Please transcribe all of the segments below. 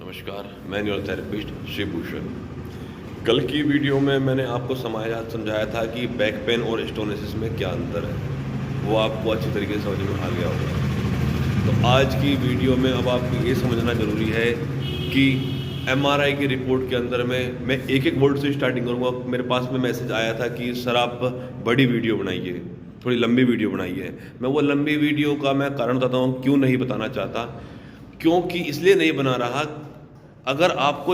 नमस्कार, मैं न्यूरोथेरेपिस्ट शिवभूषण। कल की वीडियो में मैंने आपको समझाया था कि बैक पेन और स्टोनेसिस में क्या अंतर है। वो आपको अच्छी तरीके से समझ में आ गया होगा। तो आज की वीडियो में अब आपको ये समझना ज़रूरी है कि एमआरआई की रिपोर्ट के अंदर में मैं एक एक वर्ड से स्टार्टिंग करूँगा। मेरे पास में मैसेज आया था कि सर आप बड़ी वीडियो बनाइए, थोड़ी लंबी वीडियो बनाइए। मैं वो लंबी वीडियो का मैं कारण बताता हूँ क्यों नहीं बताना चाहता, क्योंकि इसलिए नहीं बना रहा। अगर आपको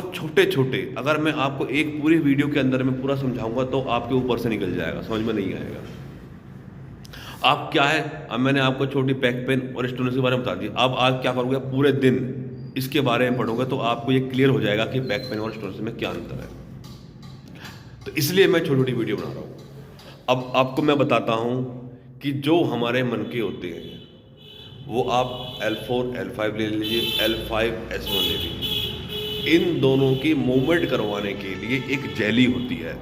अगर मैं आपको एक पूरी वीडियो के अंदर में पूरा समझाऊंगा तो आपके ऊपर से निकल जाएगा, समझ में नहीं आएगा। आप क्या है, अब मैंने आपको छोटी बैक पेन और स्टोनेसिस के बारे में बता दिया। अब आज क्या करोगे, पूरे दिन इसके बारे में पढ़ोगे तो आपको ये क्लियर हो जाएगा कि बैक पेन और स्टोनेसिस में क्या अंतर है। तो इसलिए मैं छोटी छोटी वीडियो बना रहा हूँ। अब आपको मैं बताता हूँ कि जो हमारे मन के होते हैं वो आप L4 L5 ले लीजिए, L5 S1 ले लीजिए। इन दोनों की मूवमेंट करवाने के लिए एक जेली होती है।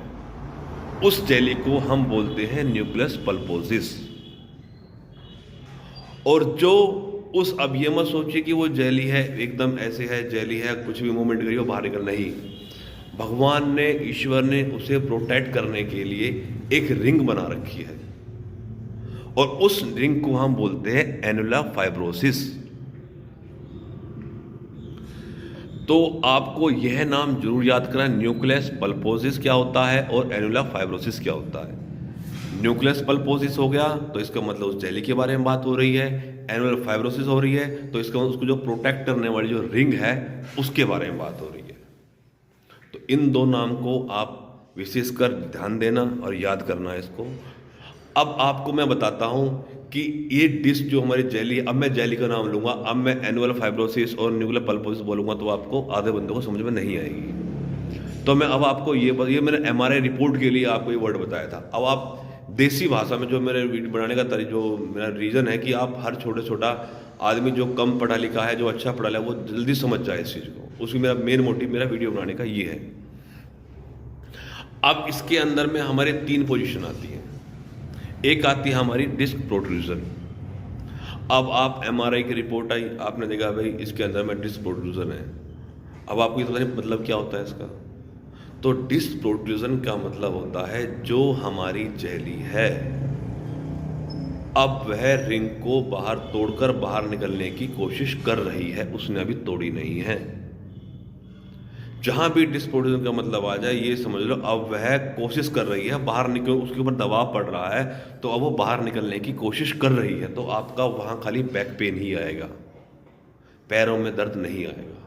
उस जेली को हम बोलते हैं न्यूक्लियस पल्पोसिस। और जो उस, अब ये मत सोचिए कि वो जेली है एकदम ऐसे है, जेली है कुछ भी मूवमेंट करिए बाहर निकल, नहीं। भगवान ने, ईश्वर ने उसे प्रोटेक्ट करने के लिए एक रिंग बना रखी है और उस रिंग को हम बोलते हैं एनुलर फाइब्रोसिस। तो आपको यह नाम जरूर याद करना, न्यूक्लियस पल्पोसिस क्या होता है और एनुलर फाइब्रोसिस क्या होता है। न्यूक्लियस पल्पोसिस हो गया तो इसका मतलब उस जेली के बारे में बात हो रही है। एनुलर फाइब्रोसिस हो रही है तो इसका उसको जो प्रोटेक्ट करने वाली जो रिंग है उसके बारे में बात हो रही है। तो इन दो नाम को आप विशेषकर ध्यान देना और याद करना इसको। अब आपको मैं बताता हूं कि ये डिस्क जो हमारी जेली है, अब मैं जेली का नाम लूंगा, अब मैं एनुलर फाइब्रोसिस और न्यूक्लियर पल्पोसिस बोलूंगा तो आपको आधे बंदे को समझ में नहीं आएगी। तो मैं अब आपको ये मैंने एमआरआई रिपोर्ट के लिए आपको ये वर्ड बताया था। अब आप देसी भाषा में, जो मेरे वीडियो बनाने का जो मेरा रीज़न है कि आप हर छोटा आदमी जो कम पढ़ा लिखा है, जो अच्छा पढ़ा लिखा है, वो जल्दी समझ जाए इस चीज़ को। उसकी मेरा मेन मोटिव मेरा वीडियो बनाने का ये है। अब इसके अंदर में हमारे 3 पोजीशन आती हैं। एक आती है हमारी डिस्क प्रोट्रूजन। अब आप एमआरआई की रिपोर्ट आई, आपने देखा भाई इसके अंदर में डिस्क प्रोट्रूजन है। अब आपको ये पता नहीं मतलब क्या होता है इसका। तो डिस्क प्रोट्रूजन का मतलब होता है जो हमारी जेली है, अब वह रिंग को बाहर तोड़कर बाहर निकलने की कोशिश कर रही है, उसने अभी तोड़ी नहीं है। जहां भी डिस्क प्रोट्रूजन का मतलब आ जाए ये समझ लो अब वह कोशिश कर रही है बाहर निकल, उसके ऊपर दबाव पड़ रहा है तो अब वो बाहर निकलने की कोशिश कर रही है। तो आपका वहां खाली बैक पेन ही आएगा, पैरों में दर्द नहीं आएगा।